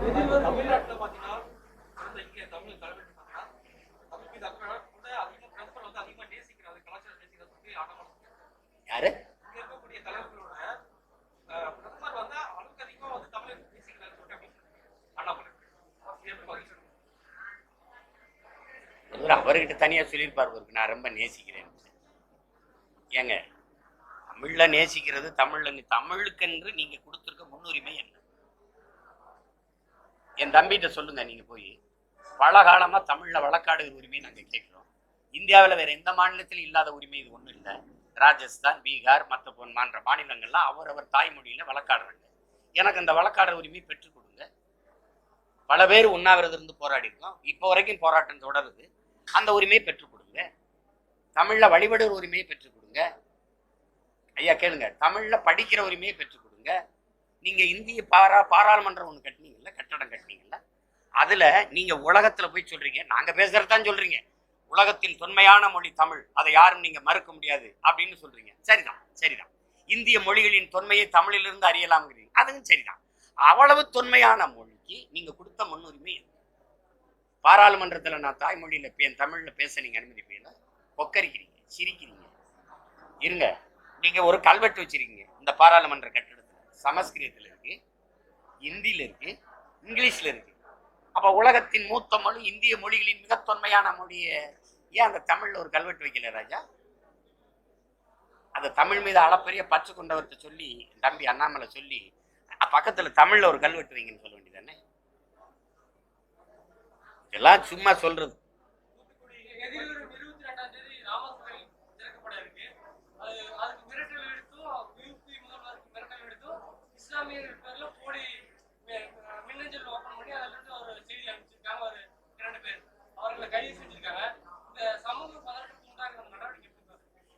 தமிழ்நாட்டில் பார்த்தீங்கன்னா இங்கே தமிழ் கல்வெட்டு தமிழ் மீது கூட அதிகமாக பிரதமர் வந்து அதிகமாக நேசிக்கிறாரு, கலாச்சாரம் நேசிக்கிறது வந்து ஆடம்பரம். யாரு இங்க இருக்கக்கூடிய தலைவர்களோட பிரதமர் வந்து அளவுக்கு அதிகமாக வந்து தமிழ் நேசிக்கிறாரு சொல்லிட்டு ஆடம்பரம். அவர்கிட்ட தனியா சொல்லியிருப்பார், நான் ரொம்ப நேசிக்கிறேன். ஏங்க தமிழ்ல நேசிக்கிறது, தமிழுக்கென்று நீங்க கொடுத்திருக்க முன்னுரிமை என்ன? என் தம்பிகிட்ட சொல்லுங்க, நீங்க போய் பல காலமா தமிழ்ல வழக்காடுகிற உரிமை நாங்க கேட்கிறோம். இந்தியாவில் வேற எந்த மாநிலத்திலும் இல்லாத உரிமை இது ஒண்ணும் இல்லை. ராஜஸ்தான், பீகார், மற்ற போன்ற மாநிலங்கள்லாம் அவரவர் தாய்மொழியில வழக்காடுறாங்க. எனக்கு அந்த வழக்காடுற உரிமை பெற்றுக் கொடுங்க. பல பேர் உண்ணாவிரதம் இருந்து போராடி இருக்கோம், இப்போ வரைக்கும் போராட்டம் தொடருது. அந்த உரிமையை பெற்றுக் கொடுங்க. தமிழ்ல வழிபடுற உரிமையை பெற்றுக் கொடுங்க. ஐயா கேளுங்க, தமிழ்ல படிக்கிற உரிமையை பெற்றுக் கொடுங்க. நீங்க இந்திய பாராளுமன்றம் ஒண்ணு கட்டினீங்கல்ல, கட்டடம் கட்டினீங்கல்ல, அதுல நீங்க உலகத்துல போய் சொல்றீங்க, நாங்க பேசுறதுதான் சொல்றீங்க, உலகத்தின் தொன்மையான மொழி தமிழ், அதை யாரும் நீங்க மறுக்க முடியாது அப்படின்னு சொல்றீங்க. சரிதான், சரிதான். இந்திய மொழிகளின் தொன்மையை தமிழிலிருந்து அறியலாம்ங்கிறீங்க, அதுவும் சரிதான். அவ்வளவு தொன்மையான மொழிக்கு நீங்க கொடுத்த முன்னுரிமை பாராளுமன்றத்துல நான் தாய்மொழியில தமிழ்ல பேச நீங்க அனுமதிப்பீங்க? கொக்கரிக்கிறீங்க, சிரிக்கிறீங்க. இருங்க, நீங்க ஒரு கல்வெட்டு வச்சிருக்கீங்க இந்த பாராளுமன்ற கட்டிடத்துல, சமஸ்கிருதத்துல இருக்கு, இந்தியில இருக்கு, இங்கிலீஷ்ல இருக்கு. அப்ப உலகத்தின் மூத்த மொழி, இந்திய மொழிகளின் மிக தொன்மையான மொழிய ஏன் அந்த தமிழ்ல ஒரு கல்வெட்டு வைக்கல ராஜா? அந்த தமிழ் மீது அளப்பெரிய பற்று கொண்டவர்கிட்ட சொல்லி, தம்பி அண்ணாமலை சொல்லி, பக்கத்துல தமிழ்ல ஒரு கல்வெட்டு வைங்கன்னு சொல்ல வேண்டியதானே? இதெல்லாம் சும்மா சொல்றது.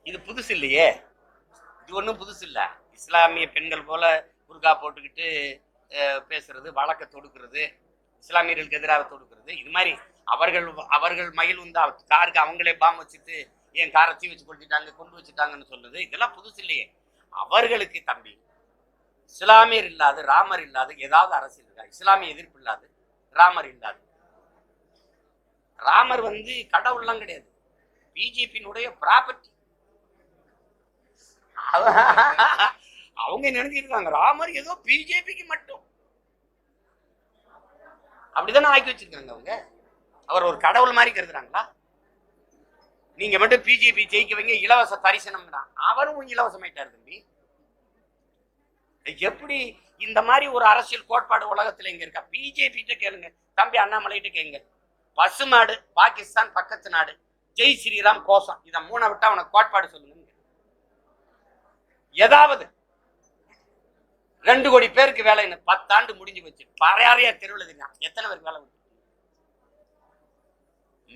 இது புதுசு இல்லையே, இது ஒன்றும் புதுசு இல்லை. இஸ்லாமிய பெண்கள் போல புர்கா போட்டுக்கிட்டு பேசுறது, வழக்க தொடுக்கிறது, இஸ்லாமியர்களுக்கு எதிராக தொடுக்கிறது, இது மாதிரி அவர்கள் மயில் வந்து காருக்கு அவங்களே பாம் வச்சுட்டு ஏன் காரை தீ வச்சு கொண்டு வச்சுட்டாங்கன்னு சொல்றது, இதெல்லாம் புதுசு இல்லையே. அவர்களுக்கு தம்பி இஸ்லாமியர் இல்லாத, ராமர் இல்லாத ஏதாவது அரசியல் இருக்கா? இஸ்லாமிய எதிர்ப்பு இல்லாது, ராமர் இல்லாது. ராமர் வந்து கடவுள்லாம் கிடையாது, பிஜேபியினுடைய ப்ராப்பர்ட்டி. அவங்க நினைச்சிருக்காங்க ராமர் ஏதோ பிஜேபிக்கு மட்டும், அப்படித்தானே ஆக்கி வச்சிருக்காங்க அவங்க. அவர் ஒரு கடவுள் மாதிரி கருதுறாங்களா? நீங்க மட்டும் பிஜேபி ஜெயிக்க வைங்க, இலவச தரிசனம் தான். அவரும் இலவசமாயிட்டாரு தம்பி. எப்படி இந்த மாதிரி ஒரு அரசியல் கோட்பாடு உலகத்துல எங்க இருக்கா? பிஜேபி கேளுங்க, தம்பி அண்ணாமலைகிட்ட கேளுங்க. பசுமாடு, பாகிஸ்தான் பக்கத்து நாடு, ஜெய் ஸ்ரீராம் கோஷம், இதை மூணை விட்டா அவனுக்கு கோட்பாடு சொல்லுங்க. ஏதாவது 2 கோடி பேருக்கு வேலை, 10 ஆண்டு முடிஞ்சு வச்சு பறையாறையா தெருவில் தெரியும் எத்தனை பேருக்கு வேலை?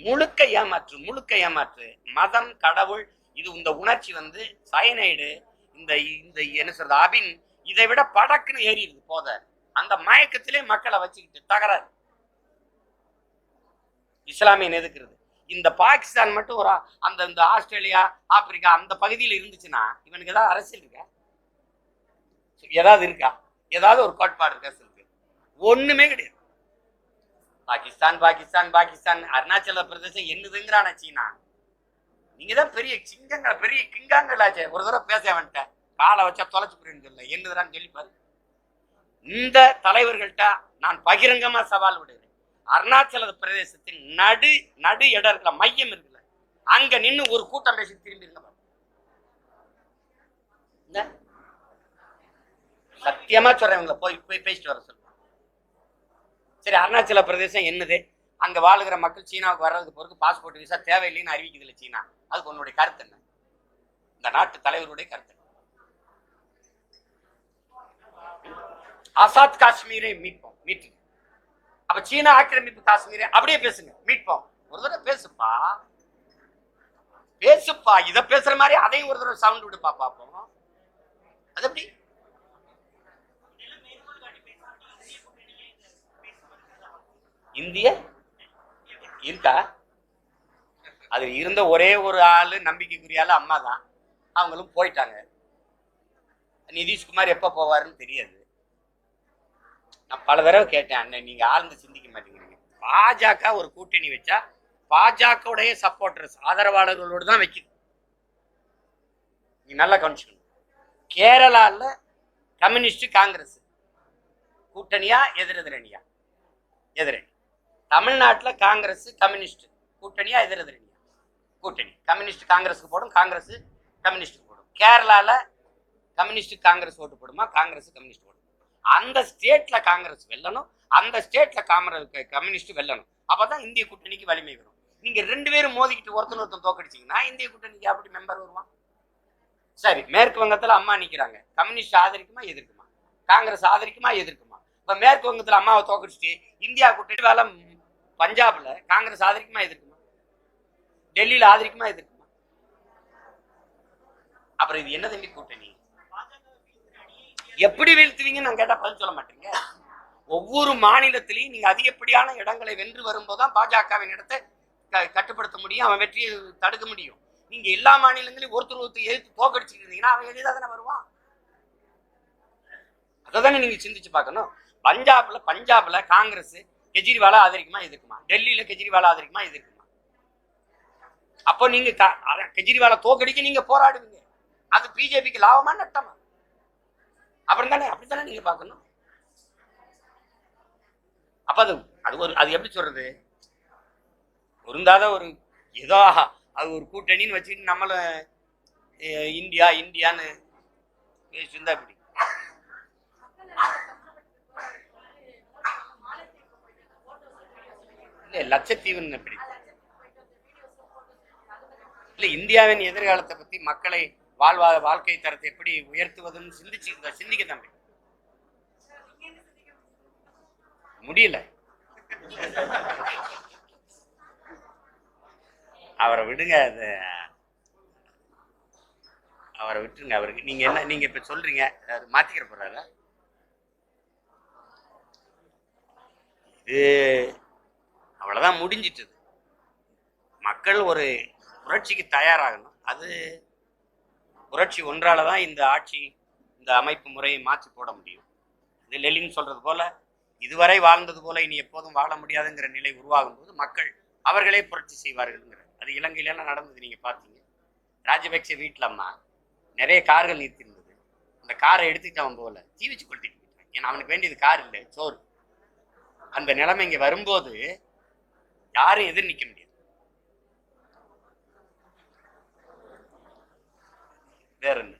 முழுக்க ஏமாற்று, முழுக்க ஏமாற்று. மதம், கடவுள், இது இந்த உணர்ச்சி வந்து சயனைடு, இந்த என்ன சொல்றது, அபின், இதை விட படக்குன்னு ஏறிடுது போத. அந்த மயக்கத்திலே மக்களை வச்சுக்கிட்டு தகராறு. இஸ்லாமியன் எதுக்குறது? இந்த பாகிஸ்தான் மட்டும் ஒரு இந்த ஆஸ்திரேலியா, ஆப்பிரிக்கா அந்த பகுதியில் இருந்துச்சுன்னா இவனுக்கு ஏதாவது அரசியல் இருக்கா? ஏதாவது இருக்கா? ஏதாவது ஒரு கோட்பாடு இருக்கா சொல்லுங்க? ஒண்ணுமே கிடையாது. பாகிஸ்தான் பாகிஸ்தான் பாகிஸ்தான், அருணாச்சல பிரதேசம் என்னதுங்கிறான சீனா. நீங்க தான் பெரிய சிங்கங்கள், பெரிய கிங்காங்களாச்சே. ஒரு தடவை பேச வந்துட்டேன், காலை வச்சா தொலைச்சு போறேன்னு சொல்ல, என்னதுறான்னு சொல்லி பாரு. இந்த தலைவர்கள்ட்ட நான் பகிரங்கமா சவால் விடுகிறேன். அருணாச்சல பிரதேசத்தின் நடு இடம் இருக்குல்ல, மையம் இருக்குல்ல, அங்க நின்று ஒரு கூட்டம் பேசி திரும்பி இருங்க. சத்தியமா சொல்றேன், போய் பேசிட்டு வர சொல்லுவாங்க. சரி, அருணாச்சல பிரதேசம் என்னது? அங்க வாழுகிற மக்கள் சீனாவுக்கு வர்றதுக்கு பொறுத்து பாஸ்போர்ட் விசா தேவையில்லைன்னு அறிவிக்குது இல்லை சீனா. அதுக்கு உன்னுடைய கருத்து என்ன? இந்த நாட்டு தலைவருடைய கருத்து? ஆசாத் காஷ்மீரை மீட்போம். அப்ப சீனா ஆக்கிரமிப்பு காஷ்மீரை அப்படியே பேசுங்க, மீட்போம். ஒரு தடவை பேசுப்பா. இதை பேசுற மாதிரி அதையும் ஒரு தடவை சவுண்ட் விடுப்பா பாப்போம். அது எப்படி? இந்திய இருக்கா? அது இருந்த ஒரே ஒரு ஆளு, நம்பிக்கைக்குரிய ஆளு அம்மா தான். அவங்களும் போயிட்டாங்க. நிதிஷ்குமார் எப்ப போவாருன்னு தெரியாது. நான் பல தடவை கேட்டேன், அண்ணன் நீங்க ஆழ்ந்து சிந்திக்க மாட்டேங்கிறீங்க. பாஜக ஒரு கூட்டணி வச்சா பாஜகவுடைய சப்போர்டர்ஸ் ஆதரவாளர்களோடு தான் வைக்குது. நீ நல்லா கவனிச்சுக்கணும். கேரளால கம்யூனிஸ்ட் காங்கிரஸ் கூட்டணியா எதிரெதிரணியா? எதிரணி. தமிழ்நாட்டில் காங்கிரஸ் கம்யூனிஸ்ட் கூட்டணியா எதிரெதிரணியா? கூட்டணி. கம்யூனிஸ்ட் காங்கிரஸுக்கு போடும், காங்கிரஸ் கம்யூனிஸ்டுக்கு போடும். கேரளால கம்யூனிஸ்ட் காங்கிரஸ் ஓட்டு போடுமா, காங்கிரஸ் கம்யூனிஸ்ட் ஓட்டு? அந்த ஸ்டேட்ல காங்கிரஸ் வெல்லணும், அந்த ஸ்டேட்ல கம்யூனிஸ்ட் வெல்லணும். அப்பதான் இந்திய கூட்டணிக்கு வலிமை வரும். நீங்க ரெண்டு பேரும் மோதிக்கிட்டு ஒருத்தன் தோக்கடிச்சீங்கன்னா இந்திய கூட்டணிக்கு அப்படி மெம்பர் வருவான்? சரி, மேற்கு வங்கத்துல அம்மா நிக்கிறாங்க, கம்யூனிஸ்ட் ஆதரிக்குமா எதிர்க்குமா? காங்கிரஸ் ஆதரிக்குமா எதிர்க்குமா? இப்ப மேற்கு வங்கத்துல அம்மாவை தோக்கடிச்சுட்டு இந்தியா கூட்டணி வேலை பஞ்சாப்ல காங்கிரஸ் ஆதரிக்குமா எதிர்க்குமா? டெல்லியில ஆதரிக்குமா எதிர்க்குமா? அப்புறம் இது என்ன தம்பி கூட்டணி? எப்படி வீழ்த்துவீங்கன்னு நான் கேட்டா பதில் சொல்ல மாட்டீங்க. ஒவ்வொரு மாநிலத்திலையும் நீங்க அதிகப்படியான இடங்களை வென்று வரும்போதுதான் பாஜகவின் இடத்தை கட்டுப்படுத்த முடியும், அவன் வெற்றியை தடுக்க முடியும். நீங்க எல்லா மாநிலங்களையும் ஒருத்தர் எதிர்த்து தோக்கடிச்சுட்டு இருந்தீங்கன்னா அவன் எளிதாக தானே வருவான். அதைதானே நீங்க சிந்திச்சு பார்க்கணும். பஞ்சாப்ல காங்கிரஸ் கெஜ்ரிவாலை ஆதரிக்குமா எதிர்க்குமா? டெல்லியில கெஜ்ரிவாலை ஆதரிக்குமா எதிர்க்குமா? அப்போ நீங்க கெஜ்ரிவாலை தோக்கடிக்க நீங்க போராடுவீங்க. அது பிஜேபிக்கு லாபமா நட்டமா? அப்புறம் தானே அப்படித்தானே நீங்க பார்க்கணும். அப்ப அது எப்படி சொல்றது? பொருந்தாத ஒரு ஏதோ அது ஒரு கூட்டணின்னு வச்சுக்கிட்டு நம்மள இந்தியான்னு பேசியிருந்தா இப்படி. இல்ல லட்சத்தீவுன்னு எப்படி? இல்ல இந்தியாவின் எதிர்காலத்தை பத்தி மக்களை வாழ்க்கை தரத்தை எப்படி உயர்த்துவதுன்னு சிந்திக்க தம்பி முடியல. அவரை விடுங்க, அது அவரை விட்டுருங்க. அவருக்கு நீங்க இப்ப சொல்றீங்க மாத்திக்கிற போறாரு. இது அவ்வளவுதான் முடிஞ்சிட்டது. மக்கள் ஒரு புரட்சிக்கு தயாராகணும். அது புரட்சி ஒன்றாலதான் இந்த ஆட்சி, இந்த அமைப்பு முறையை மாற்றி போட முடியும். இது லெலின் சொல்றது போல இதுவரை வாழ்ந்தது போல இனி எப்போதும் வாழ முடியாதுங்கிற நிலை உருவாகும் போது மக்கள் அவர்களே புரட்சி செய்வார்கள். அது இலங்கையில எல்லாம் நடந்தது. நீங்க பாத்தீங்க, ராஜபக்சே வீட்டுல அம்மா நிறைய கார்கள் நிறுத்திருந்தது. அந்த காரை எடுத்துக்கிட்டு அவன் போல தீ வச்சு கொளுத்திட்டு போயிட்டான். ஏன்னா அவனுக்கு வேண்டியது கார் இல்லை, சோறு. அந்த நிலைமை இங்க வரும்போது யாரும் எதிர் நிக்க முடியாது. வேற என்ன?